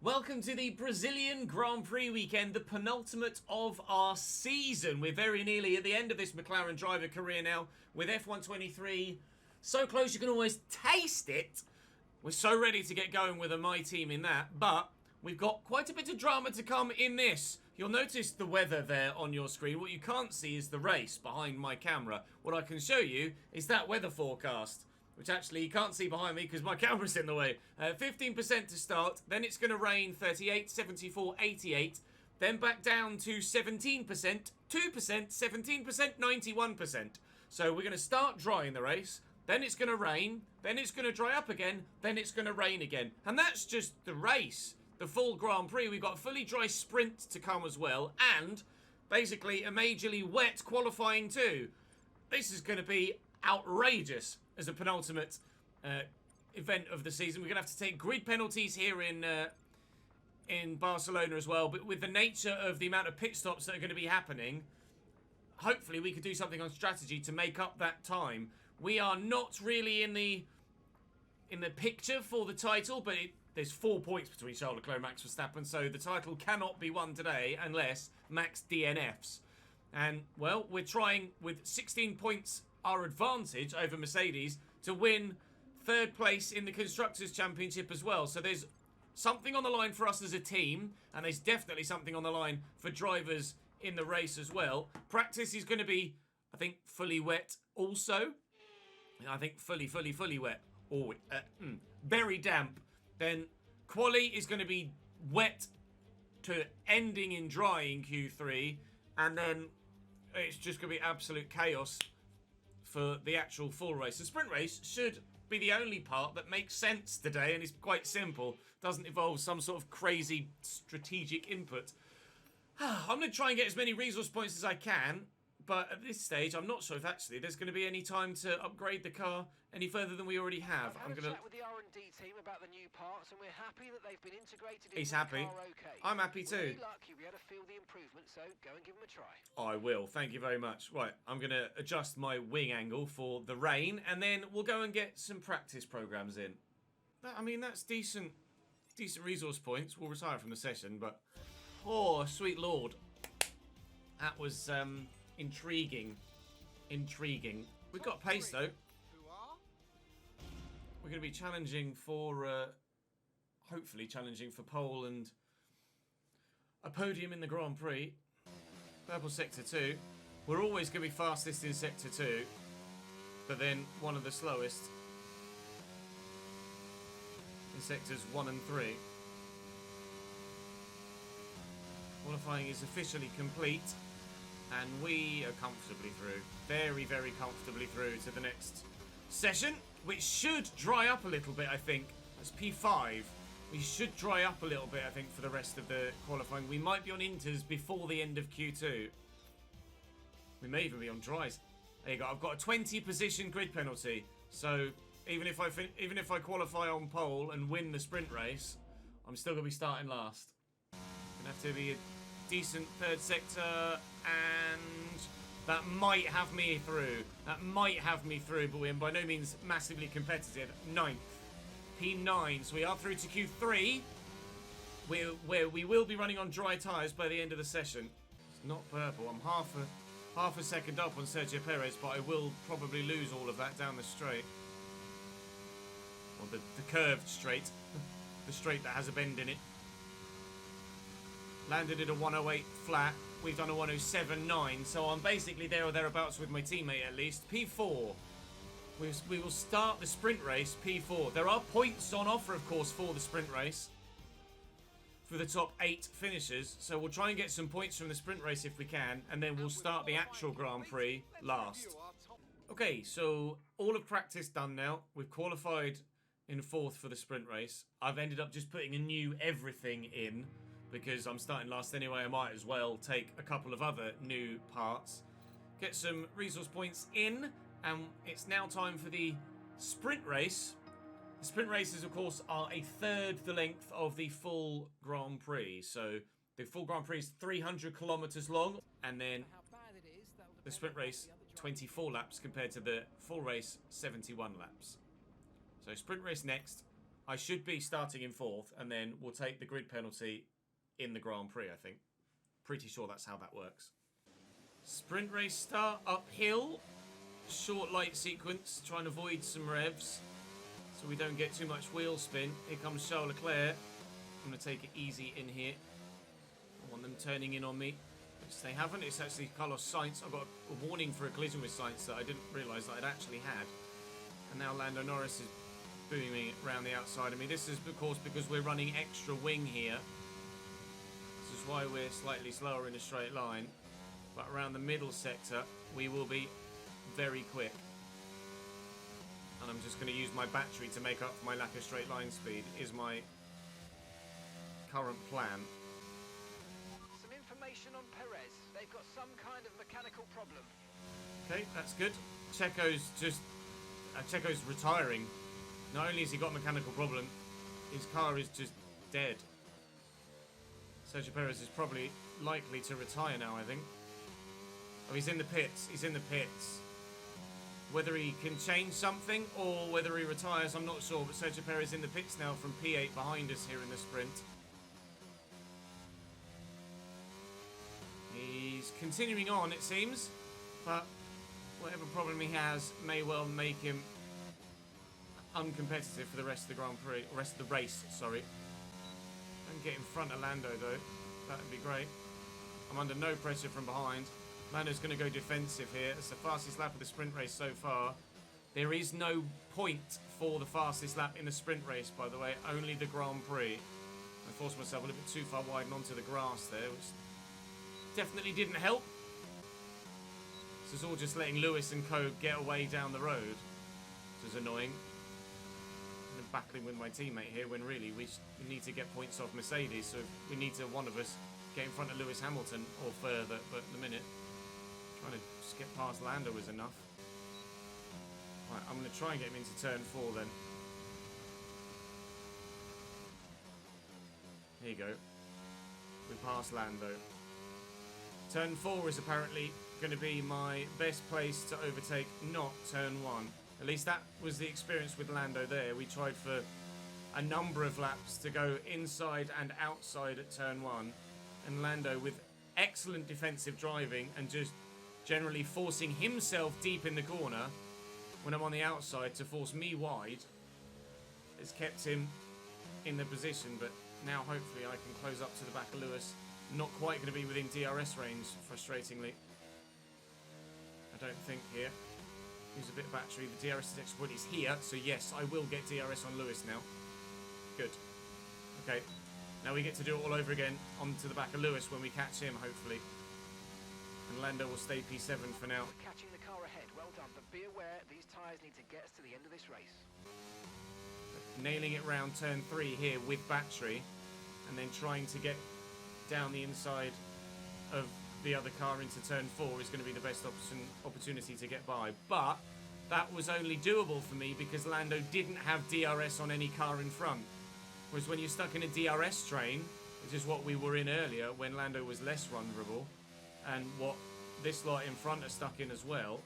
Welcome to the Brazilian Grand Prix weekend, the penultimate of our season. We're very nearly at the end of this McLaren driver career now, with F123 so close you can almost taste it. We're so ready to get going with my team in that, but we've got quite a bit of drama to come in this. You'll notice the weather there on your screen. What you can't see is the race behind my camera. What I can show you is that weather forecast, which actually you can't see behind me because my camera's in the way. 15% to start, then it's going to rain 38, 74, 88, then back down to 17%, 2%, 17%, 91%. So we're going to start dry in the race, then it's going to rain, then it's going to dry up again, then it's going to rain again. And that's just the race, the full Grand Prix. We've got a fully dry sprint to come as well, and basically a majorly wet qualifying too. This is going to be outrageous as a penultimate event of the season. We're going to have to take grid penalties here in Barcelona as well, but with the nature of the amount of pit stops that are going to be happening, hopefully we could do something on strategy to make up that time. We are not really in the picture for the title, but there's 4 points between Charles Leclerc and Max Verstappen, so the title cannot be won today unless Max DNFs. And, well, we're trying with 16 points our advantage over Mercedes to win third place in the Constructors' Championship as well. So there's something on the line for us as a team, and there's definitely something on the line for drivers in the race as well. Practice is going to be, I think, fully wet also. I think fully wet. Or very damp. Then quali is going to be wet to ending in dry in Q3, and then it's just going to be absolute chaos for the actual full race. The sprint race should be the only part that makes sense today, and it's quite simple. Doesn't involve some sort of crazy strategic input. I'm going to try and get as many resource points as I can, but at this stage, I'm not sure if actually there's going to be any time to upgrade the car any further than we already have. I'm going to chat with the R&D team about the new parts, and we're happy that they've been integrated into He's happy. the car okay. I'm happy too. With any luck, you'll be able to feel the improvement, so go and give them a try. I will. Thank you very much. Right, I'm going to adjust my wing angle for the rain, and then we'll go and get some practice programs in. I mean, that's decent resource points. We'll retire from the session, but oh, sweet lord, that was intriguing. We've got pace though. We're going to be challenging for, hopefully challenging for pole and a podium in the Grand Prix. Purple Sector 2. We're always going to be fastest in Sector 2, but then one of the slowest in Sectors 1 and 3. Qualifying is officially complete, and we are comfortably through. Very, very comfortably through to the next session, which should dry up a little bit, I think. That's P5. We should dry up a little bit, I think, for the rest of the qualifying. We might be on inters before the end of Q2. We may even be on dries. There you go. I've got a 20 position grid penalty. So even if I qualify on pole and win the sprint race, I'm still going to be starting last. Gonna have to be a decent third sector, and that might have me through. But we're by no means massively competitive. 9th. P9. So we are through to Q3, where we will be running on dry tyres by the end of the session. It's not purple. I'm half a second up on Sergio Perez, but I will probably lose all of that down the straight. Or the curved straight. The straight that has a bend in it. Landed at a 108 flat. We've done a 107.9, so I'm basically there or thereabouts with my teammate at least. P4. We will start the sprint race, P4. There are points on offer, of course, for the sprint race. For the top 8 finishers. So we'll try and get some points from the sprint race if we can, and then we'll start the actual Grand Prix last. Okay, so all of practice done now. We've qualified in 4th for the sprint race. I've ended up just putting a new everything in, because I'm starting last anyway. I might as well take a couple of other new parts. Get some resource points in, and it's now time for the sprint race. The sprint races, of course, are a third the length of the full Grand Prix. So the full Grand Prix is 300 kilometers long, and then the sprint race 24 laps compared to the full race 71 laps. So sprint race next. I should be starting in 4th, and then we'll take the grid penalty in the Grand Prix, I think. Pretty sure that's how that works. Sprint race start uphill. Short light sequence, trying to avoid some revs so we don't get too much wheel spin. Here comes Charles Leclerc. I'm going to take it easy in here. I want them turning in on me, which they haven't. It's actually Carlos Sainz. I got a warning for a collision with Sainz that I didn't realise that I'd actually had. And now Lando Norris is booming around the outside of me. This is, of course, because we're running extra wing here. This is why we're slightly slower in a straight line. But around the middle sector, we will be very quick. And I'm just going to use my battery to make up for my lack of straight line speed, is my current plan. Some information on Perez. They've got some kind of mechanical problem. Okay, that's good. Checo's retiring. Not only has he got a mechanical problem, his car is just dead. Sergio Perez is probably likely to retire now, I think. Oh, he's in the pits. He's in the pits. Whether he can change something or whether he retires, I'm not sure. But Sergio Perez in the pits now from P8 behind us here in the sprint. He's continuing on, it seems. But whatever problem he has may well make him uncompetitive for the rest of the Grand Prix, or rest of the race, sorry. Don't get in front of Lando, though. That would be great. I'm under no pressure from behind. Lando's going to go defensive here. It's the fastest lap of the sprint race so far. There is no point for the fastest lap in the sprint race, by the way. Only the Grand Prix. I forced myself a little bit too far wide and onto the grass there, which definitely didn't help. This is all just letting Lewis and co get away down the road, which is annoying. I'm battling with my teammate here when really we need to get points off Mercedes, so we need to, one of us, get in front of Lewis Hamilton or further, but at the minute, trying to just get past Lando was enough. Right, I'm going to try and get him into turn 4 then. Here you go. We passed Lando. Turn 4 is apparently going to be my best place to overtake, not turn 1. At least that was the experience with Lando there. We tried for a number of laps to go inside and outside at turn 1. And Lando, with excellent defensive driving and just generally forcing himself deep in the corner when I'm on the outside to force me wide, has kept him in the position. But now hopefully I can close up to the back of Lewis. Not quite going to be within DRS range, frustratingly. I don't think here. Use a bit of battery. The DRS detection point is here, so yes, I will get DRS on Lewis now. Good. Okay. Now we get to do it all over again onto the back of Lewis when we catch him, hopefully. And Lando will stay P7 for now. We're catching the car ahead. Well done, but be aware these tyres need to get us to the end of this race. Nailing it round turn 3 here with battery, and then trying to get down the inside of the other car into turn 4 is going to be the best opportunity to get by. But that was only doable for me because Lando didn't have DRS on any car in front. Whereas when you're stuck in a DRS train, which is what we were in earlier when Lando was less vulnerable, and what this lot in front are stuck in as well,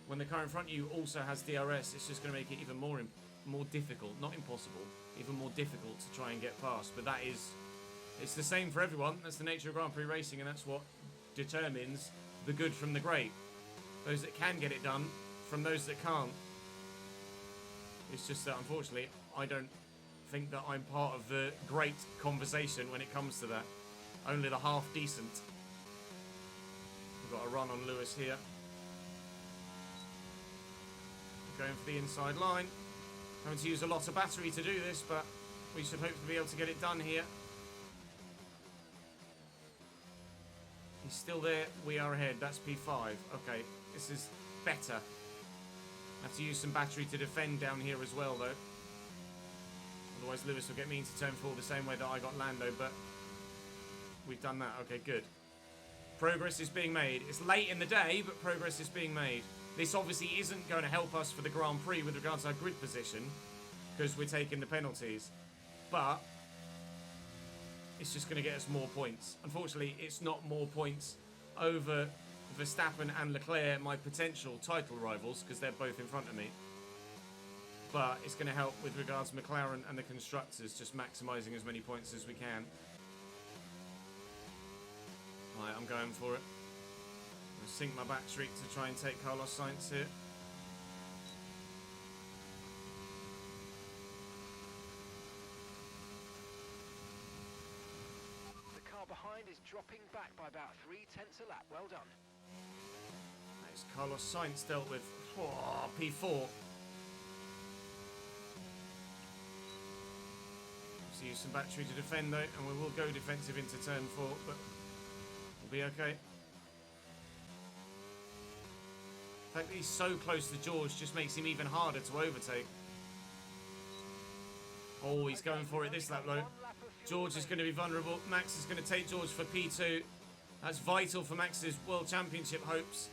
when the car in front of you also has DRS, it's just going to make it even more difficult, not impossible, even more difficult to try and get past. But that is, it's the same for everyone. That's the nature of Grand Prix racing, and that's what determines the good from the great. Those that can get it done from those that can't. It's just that unfortunately I don't think that I'm part of the great conversation when it comes to that. Only the half decent. We've got a run on Lewis here. Going for the inside line. Having to use a lot of battery to do this, but we should hopefully be able to get it done here. He's still there. We are ahead. That's P5. Okay, this is better. I have to use some battery to defend down here as well, though. Otherwise, Lewis will get me into turn 4 the same way that I got Lando, but we've done that. Okay, good. Progress is being made. It's late in the day, but progress is being made. This obviously isn't going to help us for the Grand Prix with regards to our grid position, because we're taking the penalties. But it's just going to get us more points. Unfortunately, it's not more points over Verstappen and Leclerc, my potential title rivals, because they're both in front of me. but it's going to help with regards to McLaren and the constructors, just maximising as many points as we can. Right, I'm going for it. I'm going to sink my battery to try and take Carlos Sainz here. The car behind is dropping back by about 0.3 a lap. Well done. That's Carlos Sainz dealt with. Oh, P4. So use some battery to defend though, and we will go defensive into turn 4, but we'll be okay. The fact that he's so close to George just makes him even harder to overtake. Oh, he's going for it this lap though. George is going to be vulnerable. Max is going to take George for P2. That's vital for Max's World Championship hopes.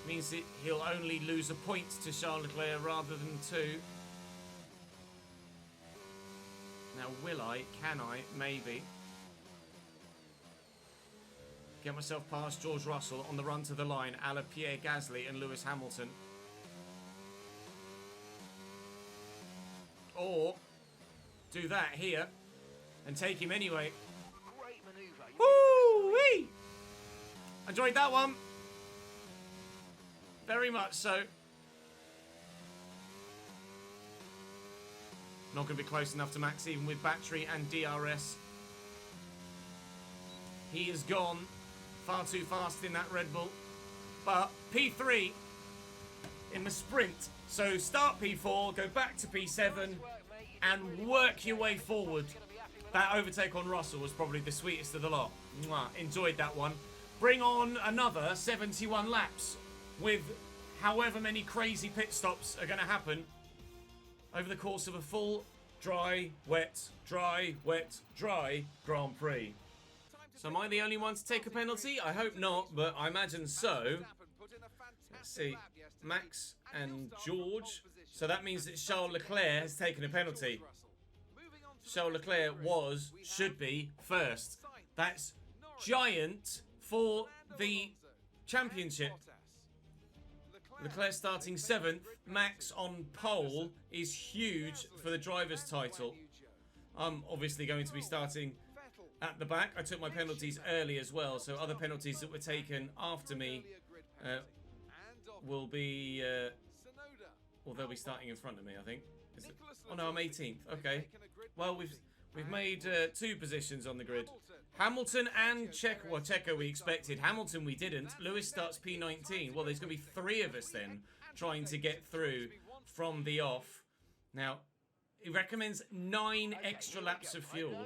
Means that he'll only lose a point to Charles Leclerc rather than 2. Now, will I? Can I? Maybe. Get myself past George Russell on the run to the line, a la Pierre Gasly and Lewis Hamilton. Or do that here and take him anyway. Great manoeuvre. Woo-wee! Enjoyed that one. Very much so. Not going to be close enough to Max even with battery and DRS. He is gone far too fast in that Red Bull. But P3 in the sprint. So start P4, go back to P7 and work your way forward. That overtake on Russell was probably the sweetest of the lot. Mwah, enjoyed that one. Bring on another 71 laps with however many crazy pit stops are going to happen over the course of a full dry, wet, dry, wet, dry Grand Prix. So am I the only one to take a penalty? I hope not, but I imagine so. Let's see. Max and George. So that means that Charles Leclerc has taken a penalty. Charles Leclerc should be first. That's giant for the championship. Leclerc starting 7th, Max on pole is huge for the driver's title. I'm obviously going to be starting at the back. I took my penalties early as well, so other penalties that were taken after me will be... well, they'll be starting in front of me, I think. Oh no, I'm 18th. Okay. Well, we've made 2 positions on the grid. Hamilton and Checo. Well, Checo we expected. Hamilton we didn't. Lewis starts P19. Well, there's going to be 3 of us then trying to get through from the off. Now, he recommends 9 extra laps of fuel.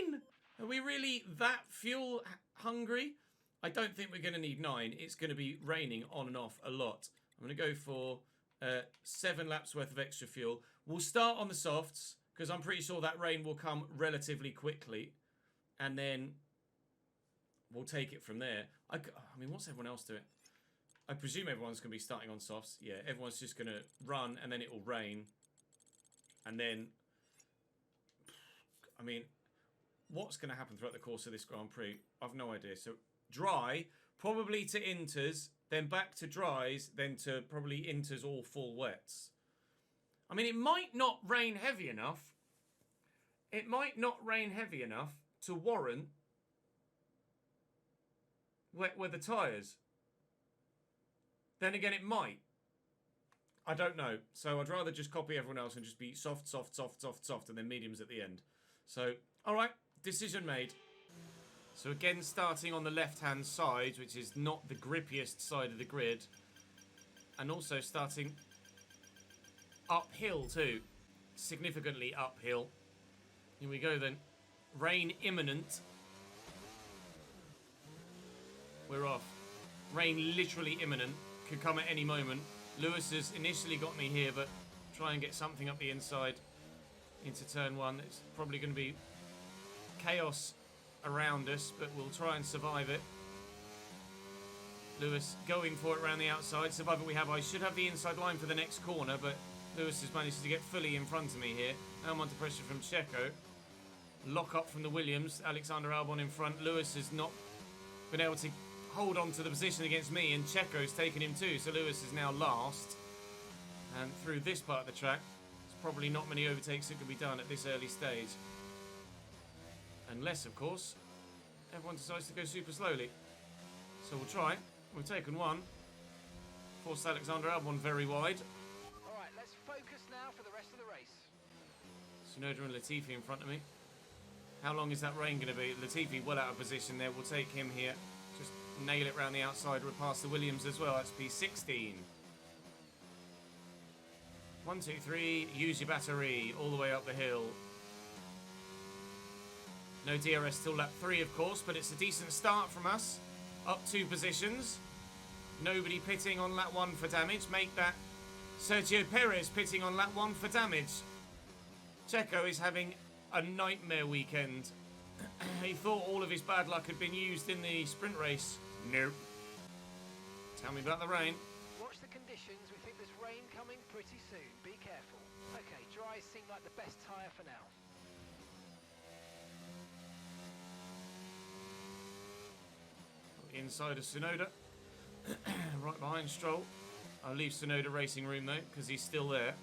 9! Are we really that fuel hungry? I don't think we're going to need 9. It's going to be raining on and off a lot. I'm going to go for 7 laps worth of extra fuel. We'll start on the softs, because I'm pretty sure that rain will come relatively quickly. And then we'll take it from there. I mean, what's everyone else doing? I presume everyone's going to be starting on softs. Yeah, everyone's just going to run, and then it will rain. And then, I mean, what's going to happen throughout the course of this Grand Prix? I've no idea. So, dry, probably to inters, then back to dries, then to probably inters all full wets. I mean, it might not rain heavy enough. It might not rain heavy enough to warrant wet weather tyres. Then again, it might. I don't know. So I'd rather just copy everyone else and just be soft, soft, soft, soft, soft, and then mediums at the end. So, all right, decision made. So again, starting on the left-hand side, which is not the grippiest side of the grid. And also starting uphill too. Significantly uphill. Here we go then. Rain imminent. We're off. Rain literally imminent. Could come at any moment. Lewis has initially got me here, but try and get something up the inside into turn 1. It's probably going to be chaos around us, but we'll try and survive it. Lewis going for it around the outside. Survive it we have. I should have the inside line for the next corner, but Lewis has managed to get fully in front of me here. Now I'm under pressure from Checo. Lock up from the Williams. Alexander Albon in front. Lewis has not been able to hold on to the position against me, and Checo's taken him too, so Lewis is now last. And through this part of the track, there's probably not many overtakes that can be done at this early stage. Unless, of course, everyone decides to go super slowly. So we'll try. We've taken one. Forced Alexander Albon very wide. Alright, let's focus now for the rest of the race. Tsunoda and Latifi in front of me. How long is that rain going to be? Latifi well out of position there. We'll take him here. Just nail it round the outside. We're past the Williams as well. That's P16. 1, 2, 3. Use your battery all the way up the hill. No DRS till lap 3, of course, but it's a decent start from us. Up 2 positions. Nobody pitting on lap 1 for damage. Make that Sergio Perez pitting on lap 1 for damage. Checo is having a nightmare weekend. He thought all of his bad luck had been used in the sprint race. Nope. Tell me about the rain. Watch the conditions. We think there's rain coming pretty soon. Be careful. Okay, dry seem like the best tyre for now. Inside of Tsunoda. Right behind Stroll. I'll leave Tsunoda racing room though, because he's still there.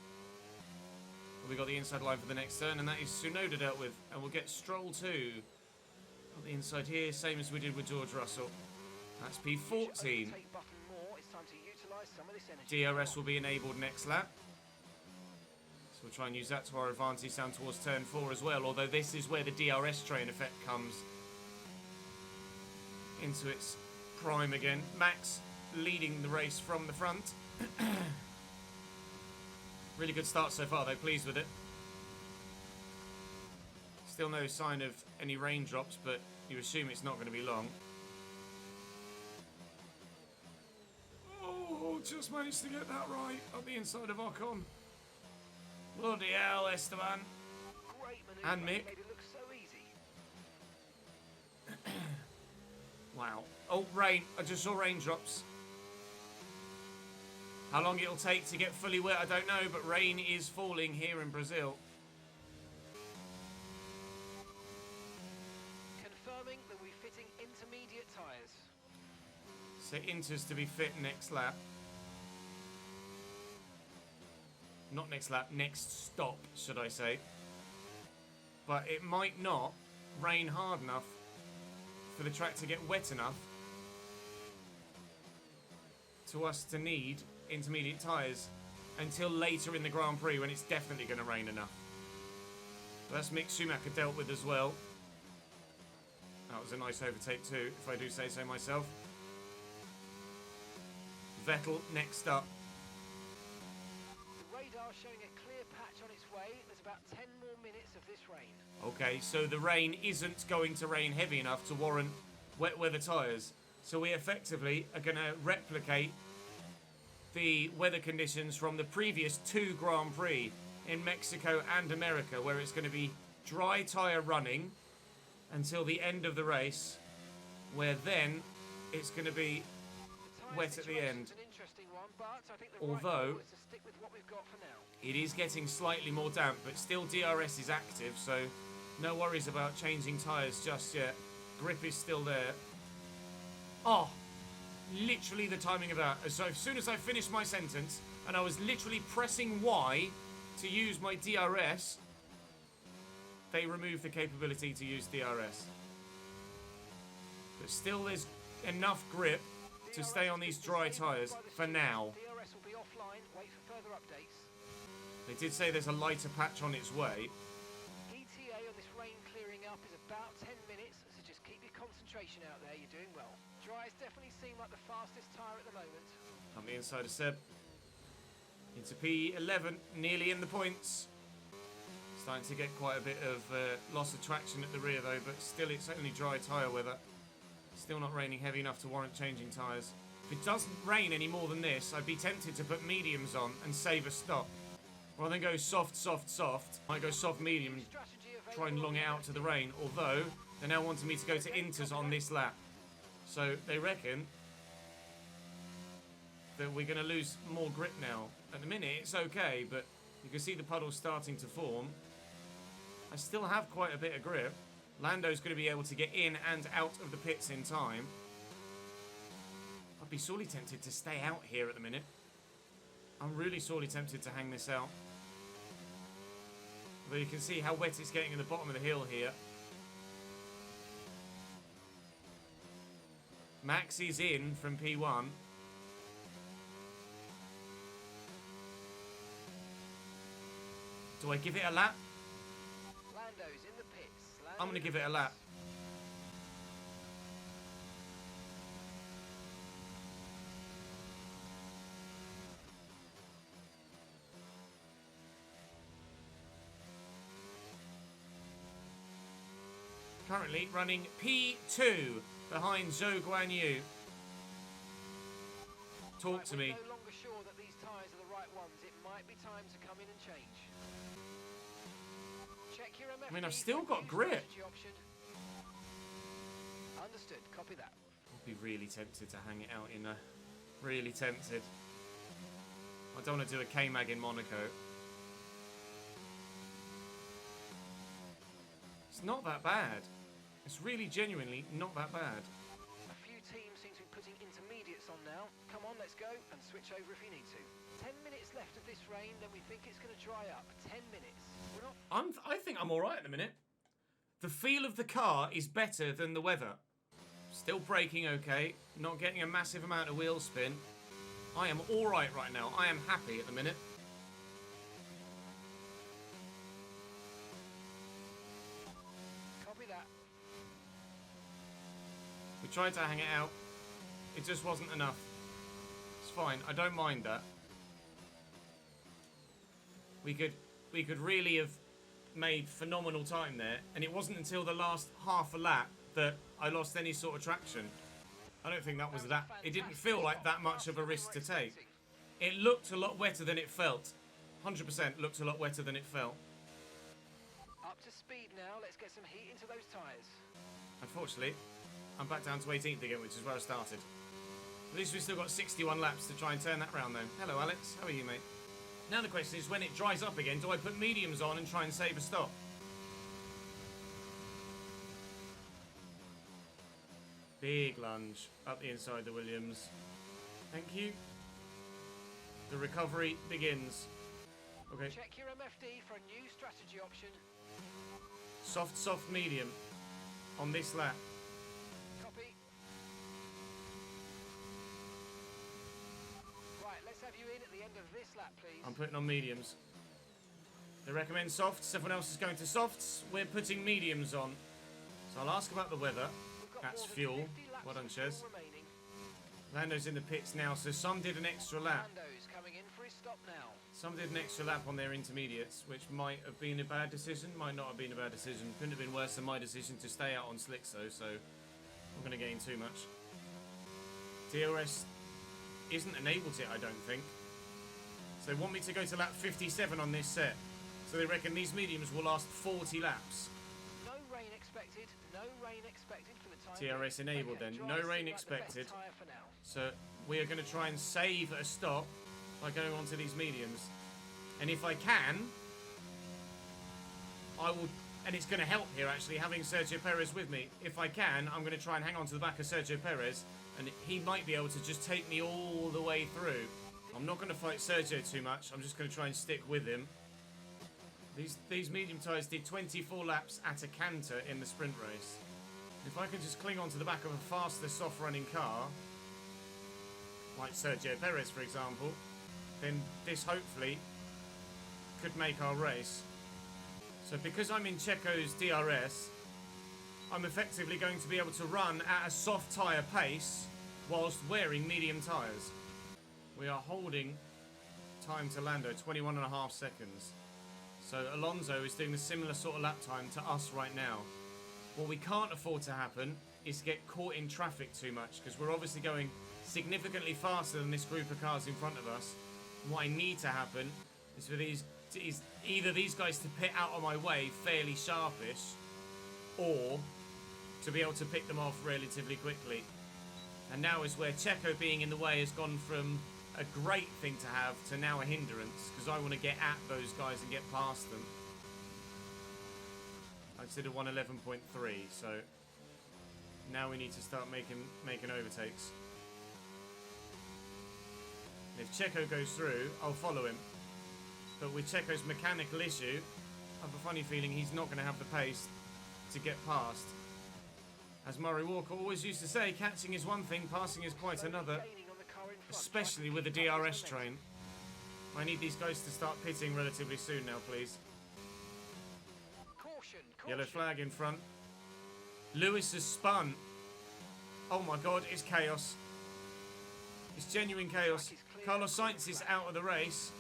We got the inside line for the next turn, and that is Tsunoda dealt with. And we'll get Stroll too. On the inside here, same as we did with George Russell. That's P14. DRS will be enabled next lap. So we'll try and use that to our advantage down towards turn 4 as well, although this is where the DRS train effect comes into its prime again. Max leading the race from the front. Really good start so far though, pleased with it. Still no sign of any raindrops, but you assume it's not going to be long. Oh, just managed to get that right up the inside of Ocon. Bloody hell, Esteban. And Mick. Made it look so easy. Wow. Oh, rain. I just saw raindrops. How long it'll take to get fully wet, I don't know, but rain is falling here in Brazil. Confirming that we're fitting intermediate tyres. So Inter's to be fit next lap. Not next lap, next stop, should I say. But it might not rain hard enough for the track to get wet enough to us to need intermediate tyres until later in the Grand Prix when it's definitely going to rain enough. But that's Mick Schumacher dealt with as well. That was a nice overtake too, if I do say so myself. Vettel next up. The radar showing a clear patch on its way. There's about 10 more minutes of this rain. Okay, so the rain isn't going to rain heavy enough to warrant wet weather tyres. So we effectively are going to replicate the weather conditions from the previous 2 Grand Prix in Mexico and America, where it's going to be dry tyre running until the end of the race, where then it's going to be wet at the end. An interesting one, but I think the Although right call is to stick with what we've got for now. it is getting slightly more damp, but still DRS is active, so no worries about changing tyres just yet. Grip is still there. Oh, literally the timing of that. So as soon as I finished my sentence, and I was literally pressing Y to use my DRS, they removed the capability to use DRS. But still there's enough grip to stay on these dry tyres for now. DRS will be offline. Wait for further updates. They did say there's a lighter patch on its way. ETA on this rain clearing up is about 10 minutes, so just keep your concentration out there. You're doing well. Dries definitely seem like the fastest tyre at the moment. On the inside of Seb. Into P11, nearly in the points. Starting to get quite a bit of loss of traction at the rear though, but still it's only dry tyre weather. Still not raining heavy enough to warrant changing tyres. If it doesn't rain any more than this, I'd be tempted to put mediums on and save a stop. Rather than go soft, soft, soft, I might go soft, medium and try and long it out to the rain. Although, they're now wanting me to go to Inters on this lap. So, they reckon that we're going to lose more grip now. At the minute, it's okay, but you can see the puddles starting to form. I still have quite a bit of grip. Lando's going to be able to get in and out of the pits in time. I'd be sorely tempted to stay out here at the minute. I'm really sorely tempted to hang this out. Although you can see how wet it's getting at the bottom of the hill here. Max is in from P1. Do I give it a lap? Lando's in the pits. I'm going to give it a lap. Currently running P2 behind Zhou Guanyu. Talk to me. We're no longer sure that these tyres are the right ones. It might be time to come in and change. Check your MFD. I mean, I've still got grip. Understood. Copy that. I'd be really tempted to hang it out in there. Really tempted. I don't want to do a K-Mag in Monaco. It's not that bad. It's really genuinely not that bad. A few teams seem to be putting intermediates on now. Come on, let's go and switch over if you need to. 10 minutes left of this rain, then we think it's going to dry up. 10 minutes. We're not... I think I'm all right at the minute. The feel of the car is better than the weather. Still braking okay. Not getting a massive amount of wheel spin. I am all right now. I am happy at the minute. Copy that. We tried to hang it out. It just wasn't enough. It's fine. I don't mind that. We could really have made phenomenal time there, and it wasn't until the last half a lap that I lost any sort of traction. I don't think that was that. It didn't feel like that much of a risk to take. It looked a lot wetter than it felt. 100% looked a lot wetter than it felt. Up to speed now. Let's get some heat into those tyres. Unfortunately, I'm back down to 18th again, which is where I started. At least we've still got 61 laps to try and turn that round, though. Hello, Alex. How are you, mate? Now the question is, when it dries up again, do I put mediums on and try and save a stop? Big lunge up the inside of the Williams. Thank you. The recovery begins. Okay. Check your MFD for a new strategy option. Soft, soft, medium on this lap. Copy. Right, let's have you in at the end of this lap, please. I'm putting on mediums. They recommend softs. Everyone else is going to softs. We're putting mediums on. So I'll ask about the weather. That's fuel. Well done, Ches. Lando's in the pits now, so some did an extra lap. Lando's coming in for his stop now. Some did an extra lap on their intermediates, which might have been a bad decision, might not have been a bad decision. Couldn't have been worse than my decision to stay out on slicks, though, so I'm not going to gain too much. DRS isn't enabled yet, I don't think. So they want me to go to lap 57 on this set. So they reckon these mediums will last 40 laps. No rain expected. No rain expected for the time. TRS enabled then. No rain expected. So we are going to try and save a stop by going on to these mediums. And if I can, I will... And it's going to help here, actually, having Sergio Perez with me. If I can, I'm going to try and hang on to the back of Sergio Perez. And he might be able to just take me all the way through. I'm not going to fight Sergio too much. I'm just going to try and stick with him. These medium tyres did 24 laps at a canter in the sprint race. If I can just cling on to the back of a faster, soft-running car, like Sergio Perez, for example, then this hopefully could make our race. So because I'm in Checo's DRS, I'm effectively going to be able to run at a soft tyre pace whilst wearing medium tyres. We are holding time to Lando, 21.5 seconds. So Alonso is doing a similar sort of lap time to us right now. What we can't afford to happen is to get caught in traffic too much, because we're obviously going significantly faster than this group of cars in front of us. And what I need to happen is for either these guys to pit out of my way fairly sharpish, or to be able to pick them off relatively quickly. And now is where Checo being in the way has gone from a great thing to have to now a hindrance, because I want to get at those guys and get past them. I did a 111.3, so now we need to start making overtakes. And if Checo goes through, I'll follow him. But with Checo's mechanical issue, I have a funny feeling he's not going to have the pace to get past. As Murray Walker always used to say, catching is one thing, passing is quite another. Especially with the DRS train. I need these guys to start pitting relatively soon now, please. Yellow flag in front. Lewis has spun. Oh my god, it's chaos. It's genuine chaos. Carlos Sainz is out of the race.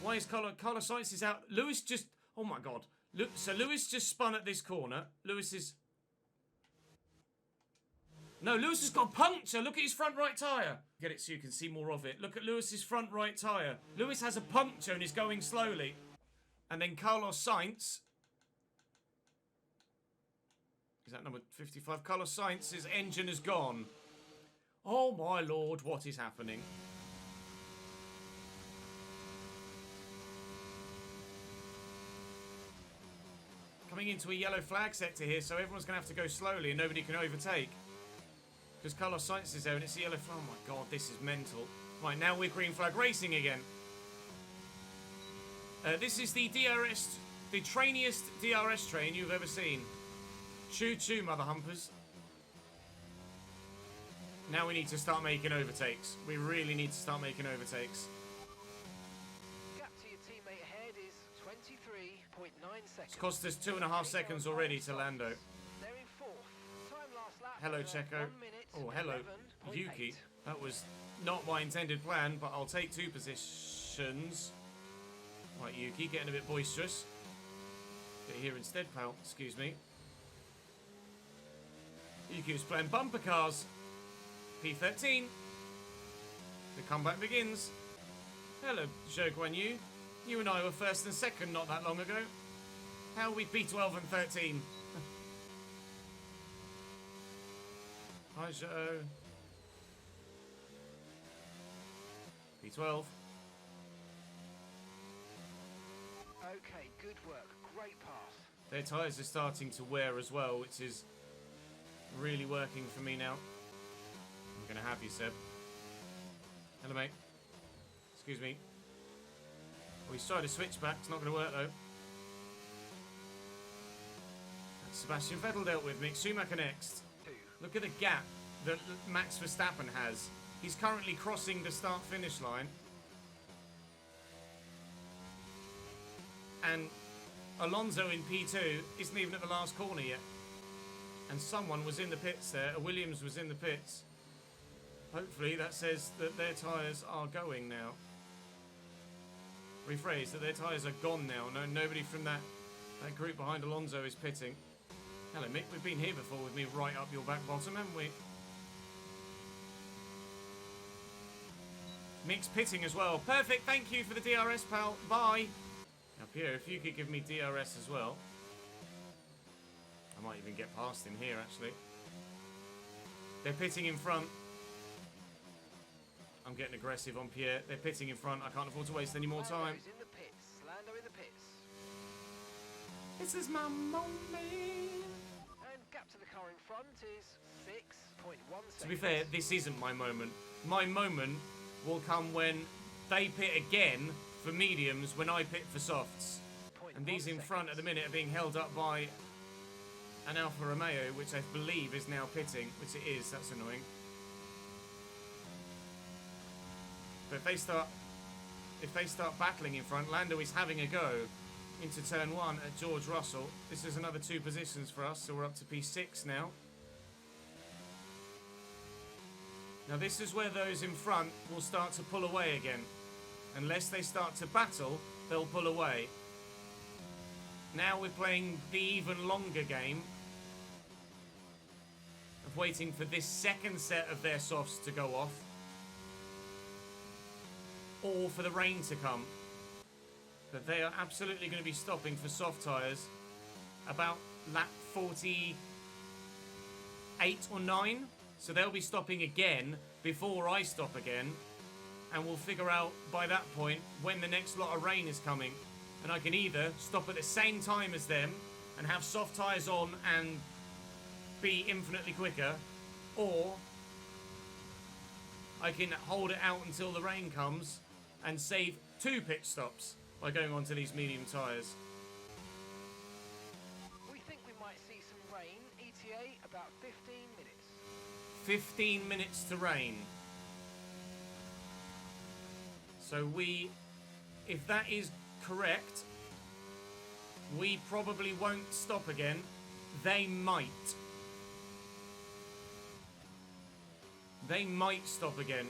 Why is Carlos Sainz is out? Lewis just... Oh my god. So Lewis just spun at this corner. Lewis is... No, Lewis has got a puncture. Look at his front right tyre. Get it so you can see more of it. Look at Lewis's front right tyre. Lewis has a puncture and is going slowly. And then Carlos Sainz... Is that number 55? Carlos Sainz's engine has gone. Oh my lord, what is happening? Coming into a yellow flag sector here, so everyone's going to have to go slowly and nobody can overtake. Because Carlos Sainz is there and it's a yellow flag. Oh my god, this is mental. Right, now we're green flag racing again. This is the DRS, the trainiest DRS train you've ever seen. Choo choo, mother humpers. Now we need to start making overtakes. We really need to start making overtakes. Gap to your teammate ahead is 23.9 seconds. It's cost us 2.5 seconds already to Lando. They're in fourth. Time last lap, Hello, Checo. 1 minute, Oh, hello, 11.8. Yuki. That was not my intended plan, but I'll take 2 positions. Right, Yuki, getting a bit boisterous. Get here instead, pal. Excuse me. Yuki was playing bumper cars. P13. The comeback begins. Hello, Zhou Guan Yu. You and I were first and second not that long ago. How are we P12 and 13? Hi, Zhou. P12. Okay, good work. Great pass. Their tyres are starting to wear as well, which is really working for me now. I'm going to have you, Seb. Hello, mate. Excuse me. Oh, he's tried to switch back. It's not going to work, though. Sebastian Vettel dealt with. Mick Schumacher next. Look at the gap that Max Verstappen has. He's currently crossing the start-finish line. And Alonso in P2 isn't even at the last corner yet. And someone was in the pits there. A Williams was in the pits. Hopefully that says that their tyres are going now. Rephrase, that their tyres are gone now. No, nobody from that group behind Alonso is pitting. Hello, Mick. We've been here before with me right up your back bottom, haven't we? Mick's pitting as well. Perfect. Thank you for the DRS, pal. Bye. Now, Pierre, if you could give me DRS as well. I might even get past him here, actually. They're pitting in front. I'm getting aggressive on Pierre. They're pitting in front. I can't afford to waste any more time. Lando's in the pits. Lando in the pits. This is my moment. And gap to the car in front is 6.1 seconds. To be fair, this isn't my moment. My moment will come when they pit again for mediums when I pit for softs. And these in front at the minute are being held up by an Alfa Romeo, which I believe is now pitting, which it is. That's annoying. But if they start battling in front, Lando is having a go into turn 1 at George Russell. This is another 2 positions for us, so we're up to P6 now. Now this is where those in front will start to pull away again. Unless they start to battle, they'll pull away. Now we're playing the even longer game of waiting for this second set of their softs to go off. Or for the rain to come. But they are absolutely going to be stopping for soft tyres about lap 48 or 9. So they'll be stopping again before I stop again. And we'll figure out by that point when the next lot of rain is coming. And I can either stop at the same time as them and have soft tyres on and be infinitely quicker. Or I can hold it out until the rain comes and save 2 pit stops by going onto these medium tyres. We think we might see some rain. ETA about 15 minutes. 15 minutes to rain. So if that is correct, we probably won't stop again. They might. They might stop again.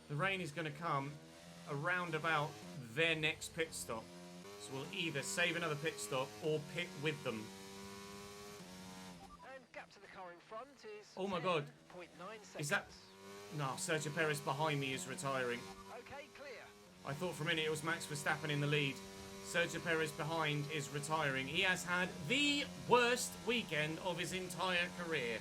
The rain is going to come around about their next pit stop. So we'll either save another pit stop or pit with them. And gap to the car in front is Oh my God. 10.9 seconds. Is that... No, Sergio Perez behind me is retiring. Okay, clear. I thought for a minute it was Max Verstappen in the lead. Sergio Perez behind is retiring. He has had the worst weekend of his entire career.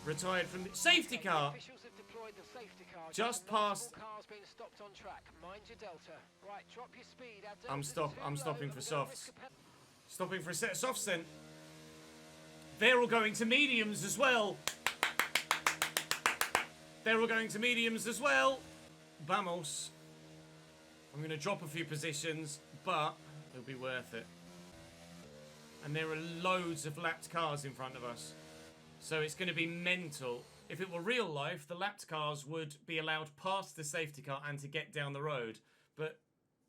Retired from the safety car. Officials have deployed the safety car. Just past. Cars being stopped on track. Mind your delta. Right, drop your speed. I'm stopping for softs. Stopping for a set of softs then. They're all going to mediums as well. They're all going to mediums as well. Vamos. I'm going to drop a few positions, but it'll be worth it. And there are loads of lapped cars in front of us. So it's going to be mental. If it were real life, the lapped cars would be allowed past the safety car and to get down the road. But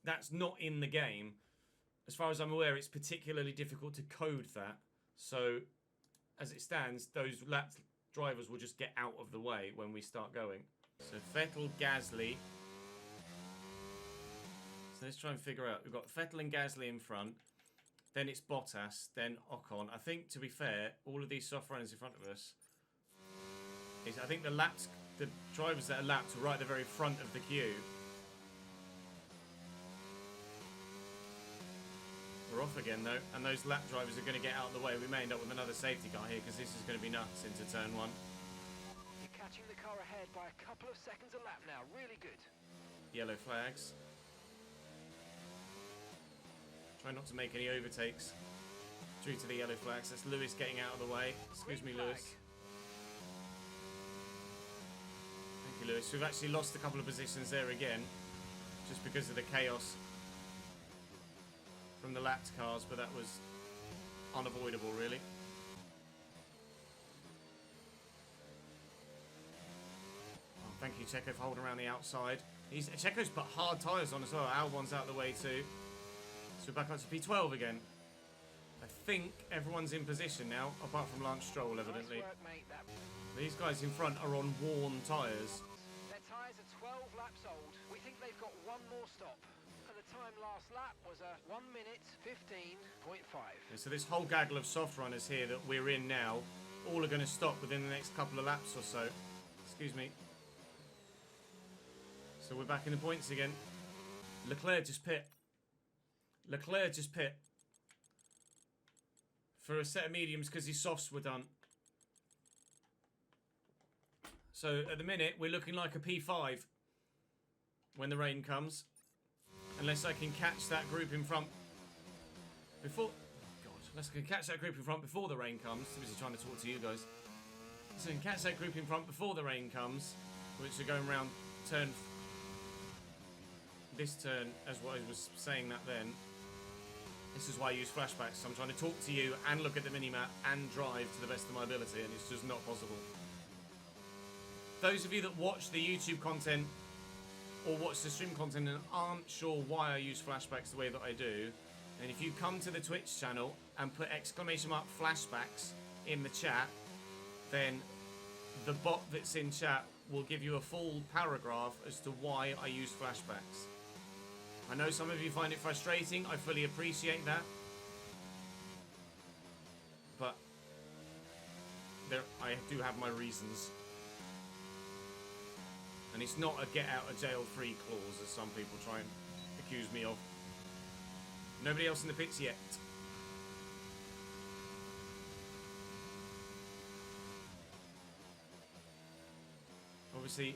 that's not in the game. As far as I'm aware, it's particularly difficult to code that. So, as it stands, those lapped drivers will just get out of the way when we start going. So, Vettel, Gasly. So let's try and figure out. We've got Vettel and Gasly in front. Then it's Bottas. Then Ocon. I think, to be fair, all of these soft runners in front of us... I think the drivers that are lapped are right at the very front of the queue. We're off again, though. And those lap drivers are going to get out of the way. We may end up with another safety car here, because this is going to be nuts into turn 1. You're catching the car ahead by a couple of seconds a lap now. Really good. Yellow flags. Try not to make any overtakes due to the yellow flags. That's Lewis getting out of the way. Excuse me, Lewis. Thank you, Lewis. We've actually lost a couple of positions there again, just because of the chaos from the lapped cars, but that was unavoidable, really. Oh, thank you, Checo, for holding around the outside. Checo's put hard tyres on as well. Albon's out of the way too. So we're back up to P12 again. I think everyone's in position now, apart from Lance Stroll, evidently. Nice work, mate. These guys in front are on worn tyres. Their tyres are 12 laps old. We think they've got one more stop. And the time last lap was a 1 minute 15.5. So this whole gaggle of soft runners here that we're in now, all are going to stop within the next couple of laps or so. Excuse me. So we're back in the points again. Leclerc just pit. Leclerc just pit for a set of mediums because his softs were done. So at the minute we're looking like a P5 when the rain comes, unless I can catch that group in front before. God, unless I can catch that group in front before the rain comes. I'm busy trying to talk to you guys. So I can catch that group in front before the rain comes, which are going around this turn, as what I was saying that then. This is why I use flashbacks. So I'm trying to talk to you and look at the minimap and drive to the best of my ability, and it's just not possible. Those of you that watch the YouTube content or watch the stream content and aren't sure why I use flashbacks the way that I do, then if you come to the Twitch channel and put !flashbacks in the chat, then the bot that's in chat will give you a full paragraph as to why I use flashbacks. I know some of you find it frustrating. I fully appreciate that. But I do have my reasons. And it's not a get out of jail free clause, as some people try and accuse me of. Nobody else in the pits yet. Obviously,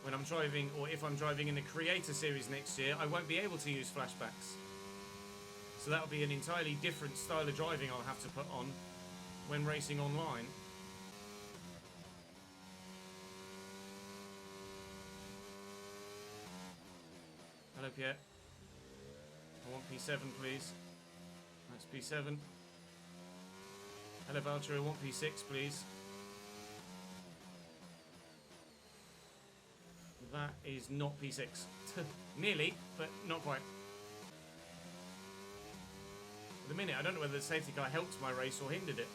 when I'm driving, or if I'm driving in the Creator Series next year, I won't be able to use flashbacks. So that'll be an entirely different style of driving I'll have to put on when racing online. Hello, Pierre. I want P7, please. That's P7. Hello, Valtteri. I want P6, please. That is not P6. Nearly, but not quite. At the minute, I don't know whether the safety car helped my race or hindered it.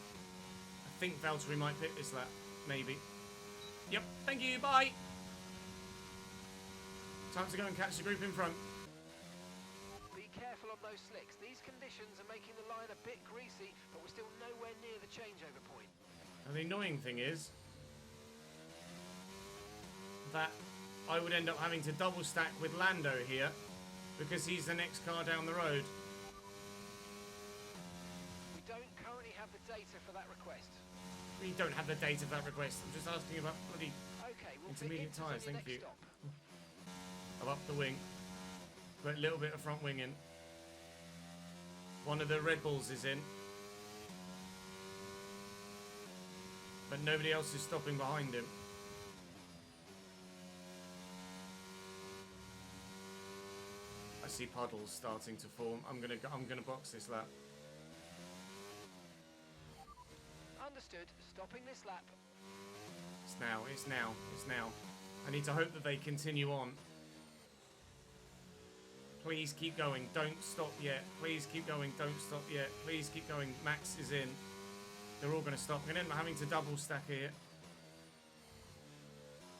I think Valtteri might pick this lap. Maybe. Yep. Thank you. Bye. Time to go and catch the group in front. Be careful on those slicks. These conditions are making the line a bit greasy, but we're still nowhere near the changeover point. And the annoying thing is that I would end up having to double stack with Lando here because he's the next car down the road. We don't currently have the data for that request. We don't have the data for that request. I'm just asking about bloody Okay, we'll intermediate tyres. Thank you. Stop. I've upped the wing. Put a little bit of front wing in. One of the Red Bulls is in. But nobody else is stopping behind him. I see puddles starting to form. I'm gonna box this lap. Understood. Stopping this lap. It's now. It's now. It's now. I need to hope that they continue on. Please keep going. Don't stop yet. Please keep going. Don't stop yet. Please keep going. Max is in. They're all going to stop. I'm going to end up having to double stack here.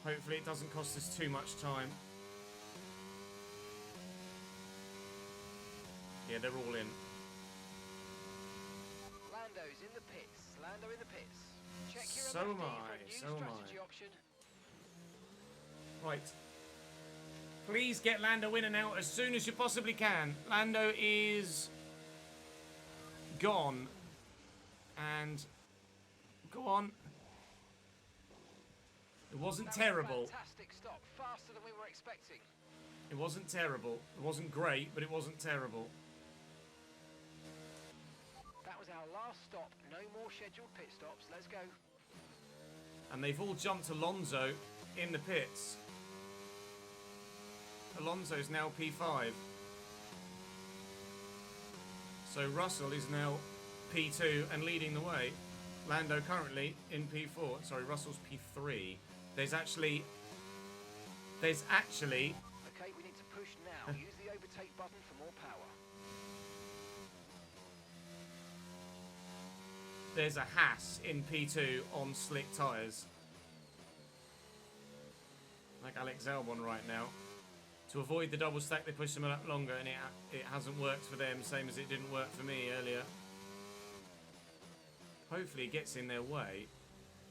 Hopefully it doesn't cost us too much time. Yeah, they're all in. Lando's in the pits. Lando in the pits. Check your So am I. So am strategy I. option. Right. Please get Lando in and out as soon as you possibly can. Lando is gone. And go on. It wasn't That was a terrible. fantastic stop. Faster than we were expecting. It wasn't terrible. It wasn't great, but it wasn't terrible. That was our last stop. No more scheduled pit stops. Let's go. And they've all jumped Alonso in the pits. Alonso's now P5. So Russell is now P2 and leading the way. Lando currently in P4. Sorry, Russell's P3. There's actually... Okay, we need to push now. Use the overtake button for more power. There's a Haas in P2 on slick tyres. Like Alex Albon right now. To avoid the double stack, they push them a lot longer, and it hasn't worked for them, same as it didn't work for me earlier. Hopefully it gets in their way,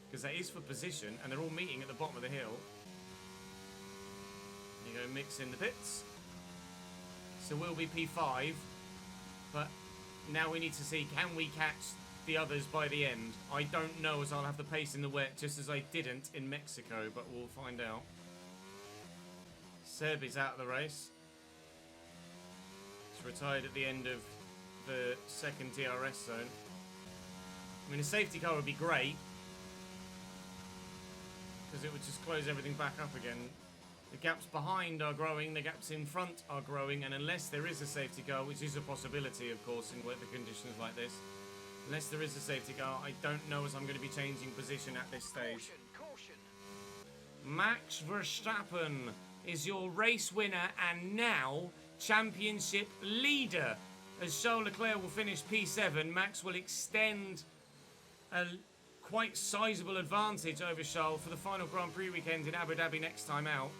because that is for position, and they're all meeting at the bottom of the hill. You go mix in the pits. So we'll be P5, but now we need to see, can we catch the others by the end? I don't know, as I'll have the pace in the wet, just as I didn't in Mexico, but we'll find out. Seb is out of the race. He's retired at the end of the second DRS zone. I mean, a safety car would be great, because it would just close everything back up again. The gaps behind are growing, the gaps in front are growing, and unless there is a safety car, which is a possibility, of course, in weather conditions like this, unless there is a safety car, I don't know as I'm going to be changing position at this stage. Caution. Max Verstappen is your race winner and now championship leader. As Charles Leclerc will finish P7, Max will extend a quite sizable advantage over Charles for the final Grand Prix weekend in Abu Dhabi next time out.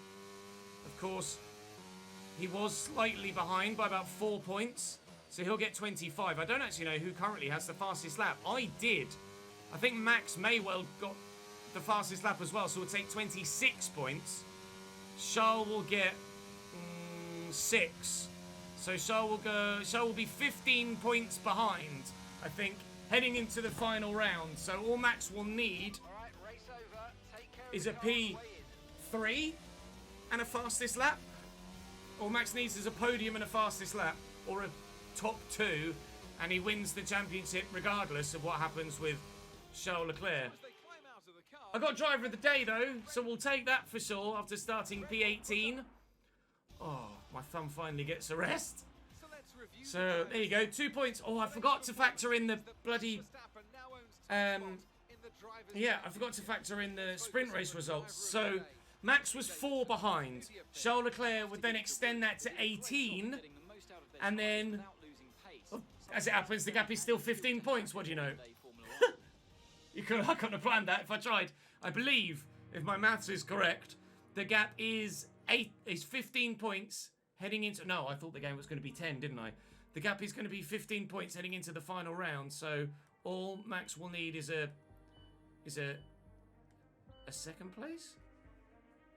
Of course, he was slightly behind by about 4 points, so he'll get 25. I don't actually know who currently has the fastest lap. I did. I think Max may well got the fastest lap as well, so we'll take 26 points. Charles will get 6. So Charles will be 15 points behind, I think, heading into the final round. So all Max will need Race over. Take care is of a the car. P3 and a fastest lap. All Max needs is a podium and a fastest lap, or a top 2, and he wins the championship regardless of what happens with Charles Leclerc. I got driver of the day though, so we'll take that for sure after starting P18. Oh, My thumb finally gets a rest. So let's review So there you go, 2 points. Oh, I forgot to factor in the bloody yeah, I forgot to factor in the sprint race results. So Max was 4 behind. Charles Leclerc would then extend that to 18, and then, oh, as it happens, the gap is still 15 points. What do you know? I couldn't have planned that if I tried. I believe, if my maths is correct, the gap is 15 points heading into... No, I thought the game was going to be 10, didn't I? The gap is going to be 15 points heading into the final round. So all Max will need is a second place?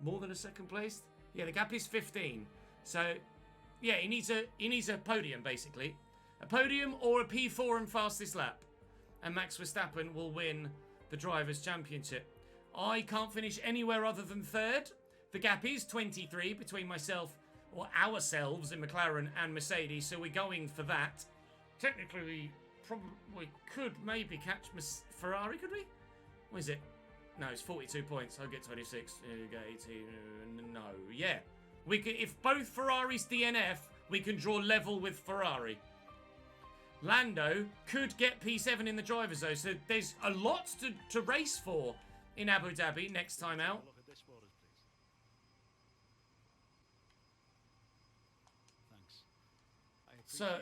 More than a second place? Yeah, the gap is 15. So yeah, he needs a podium basically. A podium or a P4 and fastest lap. And Max Verstappen will win the Drivers' Championship. I can't finish anywhere other than 3rd. The gap is 23 between myself, or ourselves, in McLaren and Mercedes, so we're going for that. Technically, we could maybe catch Ferrari, could we? What is it? No, it's 42 points. I'll get 26. Get 18. No, yeah. We could, if both Ferraris DNF, we can draw level with Ferrari. Lando could get P7 in the drivers though, so there's a lot to race for in Abu Dhabi next time out. So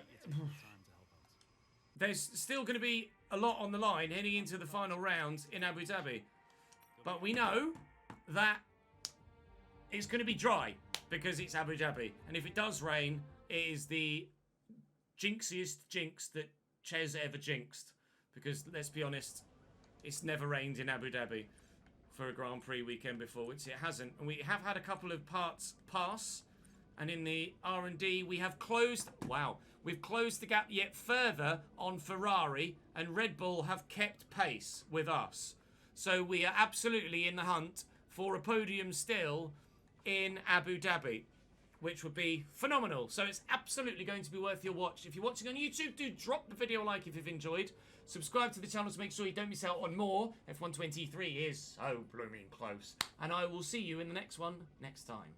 there's still going to be a lot on the line heading into the final round in Abu Dhabi. But we know that it's going to be dry because it's Abu Dhabi. And if it does rain, it is the jinxiest jinx that Ches ever jinxed. Because, let's be honest, it's never rained in Abu Dhabi for a Grand Prix weekend before, which it hasn't. And we have had a couple of parts pass. And in the R&D, we have closed... Wow. We've closed the gap yet further on Ferrari. And Red Bull have kept pace with us. So we are absolutely in the hunt for a podium still in Abu Dhabi, which would be phenomenal. So it's absolutely going to be worth your watch. If you're watching on YouTube, do drop the video a like if you've enjoyed. Subscribe to the channel to make sure you don't miss out on more. F123 is so blooming close. And I will see you in the next one next time.